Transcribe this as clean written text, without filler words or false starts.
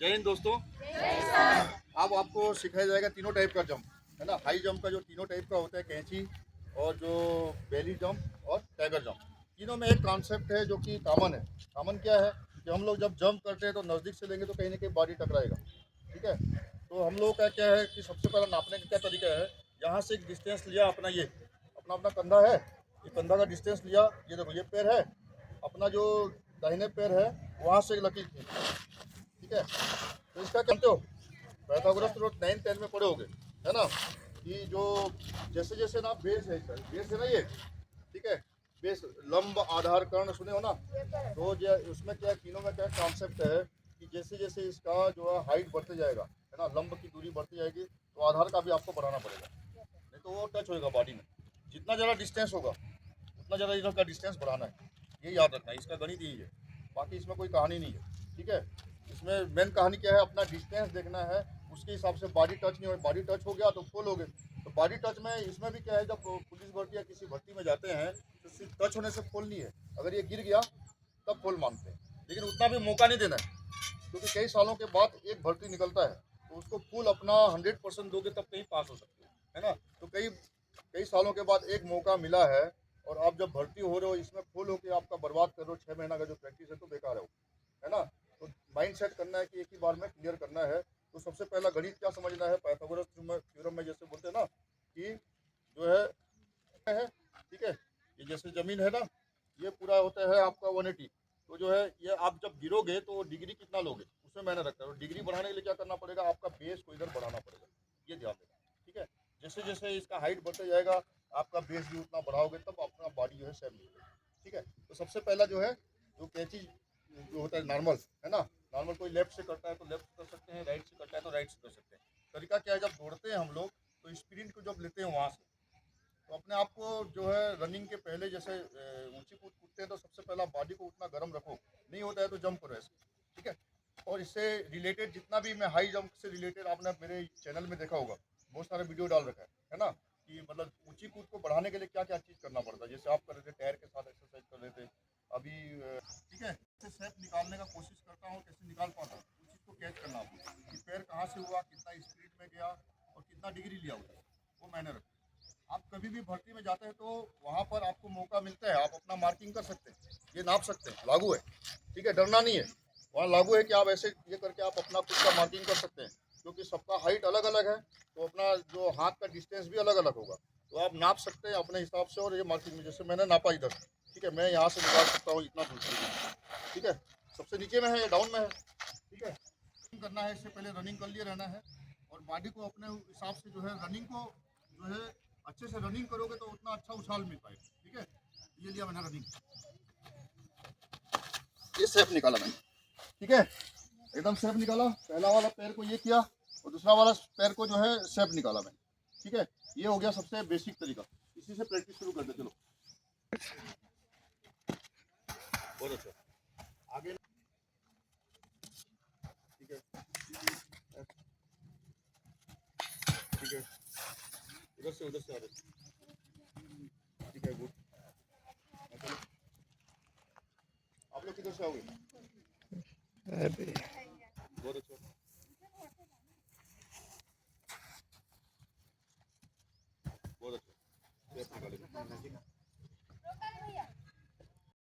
जय हिंद दोस्तों। अब आपको सिखाया जाएगा तीनों टाइप का जंप, है ना। हाई जंप का जो तीनों टाइप का होता है, कैंची और जो बेली जंप और टाइगर जंप, तीनों में एक कॉन्सेप्ट है जो कि कॉमन है। कॉमन क्या है कि हम लोग जब जंप करते हैं तो नज़दीक से लेंगे तो कहीं ना कहीं बॉडी टकराएगा, ठीक है। तो हम लोग का क्या है कि सबसे पहला नापने का क्या तरीका है, यहाँ से एक डिस्टेंस लिया अपना, ये अपना अपना कंधा है, ये कंधा का डिस्टेंस लिया, ये देखो ये पैर है अपना, जो दाहिने पैर है वहाँ से एक लकीर खींची, ठीक है। तो इसका कहते हो पैथागोरस रूट 9-10 में पढ़े होगे, है ना, कि जो जैसे जैसे ना बेस है, सर बेस है ना ये, ठीक है। बेस लंब आधार कर्ण सुने हो ना, तो जो उसमें क्या तीनों में क्या कॉन्सेप्ट है कि जैसे जैसे इसका जो है हाइट बढ़ते जाएगा, है ना, लंब की दूरी बढ़ती जाएगी, तो आधार का भी आपको बढ़ाना पड़ेगा, नहीं तो वो टच होएगा बॉडी में। जितना ज़्यादा डिस्टेंस होगा उतना ज़्यादा इधर का डिस्टेंस बढ़ाना है, ये याद रखना है। इसका गणित यही है, बाकी इसमें कोई कहानी नहीं है, ठीक है। इसमें मेन कहानी क्या है, अपना डिस्टेंस देखना है, उसके हिसाब से बॉडी टच नहीं हो, बॉडी टच हो गया तो फुल हो गए। तो बॉडी टच में इसमें भी क्या है, जब पुलिस भर्ती या किसी भर्ती में जाते हैं तो सिर्फ टच होने से फुल नहीं है, अगर ये गिर गया तब फुल मानते हैं, लेकिन उतना भी मौका नहीं देना है, क्योंकि कई सालों के बाद एक भर्ती निकलता है तो उसको फुल अपना 100% दोगे तब कहीं पास हो सकते है ना। तो कई कई सालों के बाद एक मौका मिला है, और आप जब भर्ती हो रहे हो इसमें फुल होकर आपका बर्बाद कर रहे हो 6 महीना का जो प्रैक्टिस है, तो बेकार है वो, है ना। तो माइंड सेट करना है कि एक ही बार में क्लियर करना है। तो सबसे पहला गणित क्या समझना है, पाइथागोरस थ्योरम में जैसे बोलते हैं ना कि जो है ठीक है, ये जैसे जमीन है ना, ये पूरा होता है आपका 180, तो जो है ये आप जब गिरोगे तो डिग्री कितना लोगे उसमें मैंने रखा है, और डिग्री बढ़ाने के लिए क्या करना पड़ेगा, आपका बेस को इधर बढ़ाना पड़ेगा, ये ध्यान देना, ठीक है। जैसे जैसे इसका हाइट बढ़ते जाएगा आपका बेस भी उतना बढ़ाओगे तब अपना बॉडी जो है सेम मिलेगा, ठीक है। तो सबसे पहला जो है, जो कैंची जो होता है नॉर्मल, है ना, नॉर्मल कोई लेफ्ट से करता है तो लेफ्ट से कर सकते हैं, राइट से करता है तो राइट से कर सकते हैं। तरीका क्या है, जब दौड़ते हैं हम लोग तो स्प्रिंट को जब लेते हैं वहाँ से, तो अपने आप को जो है रनिंग के पहले जैसे ऊंची कूदते हैं तो सबसे पहला बॉडी को उतना गर्म रखो, नहीं होता है तो जंप करो ऐसे, ठीक है। और इससे रिलेटेड जितना भी मैं हाई जंप से रिलेटेड आपने मेरे चैनल में देखा होगा, बहुत सारे वीडियो डाल रखा है ना, कि मतलब ऊंची कूद को बढ़ाने के लिए क्या क्या चीज़ करना पड़ता है, जैसे आप कर रहे थे टायर के साथ एक्सरसाइज कर रहे थे अभी, ठीक है। कैसे सेप निकालने का कोशिश करता हूँ, कैसे निकाल पाता हूँ उस चीज़ को कैच करना होगा, कि पैर कहाँ से हुआ, कितना स्पीड में गया और कितना डिग्री लिया हुआ, वो मैंने रखा। आप कभी भी भर्ती में जाते हैं तो वहाँ पर आपको मौका मिलता है, आप अपना मार्किंग कर सकते हैं, ये नाप सकते हैं, लागू है, ठीक है, डरना नहीं है। वहाँ लागू है कि आप ऐसे ये करके आप अपना खुद का मार्किंग कर सकते हैं, क्योंकि सबका हाइट अलग अलग है, तो अपना जो हाथ का डिस्टेंस भी अलग अलग होगा, तो आप नाप सकते हैं अपने हिसाब से। और ये मार्किंग में जैसे मैंने नापा इधर, ठीक है, मैं यहाँ से निकाल सकता हूँ इतना दूर से, ठीक है। सबसे नीचे में है या डाउन में है, ठीक है। करना है इससे पहले रनिंग कर लिए रहना है, और बॉडी को अपने हिसाब से जो है रनिंग को जो है अच्छे से रनिंग करोगे तो उतना अच्छा उछाल मिल पाएगा, ठीक है। ये लिया मैंने रनिंग, ये सेफ निकाला मैंने, ठीक है, एकदम सेफ निकाला। पहला वाला पैर को ये किया और दूसरा वाला पैर को जो है सेफ निकाला मैंने, ठीक है। ये हो गया सबसे बेसिक तरीका, इसी से प्रैक्टिस शुरू करते चलो। बहुत अच्छा, आगे, ठीक है, ठीक है, उधर से आ रहे, ठीक है, गुड। आप लोग किधर से आओगे, बहुत अच्छा, बहुत अच्छा, सेफ निकाले।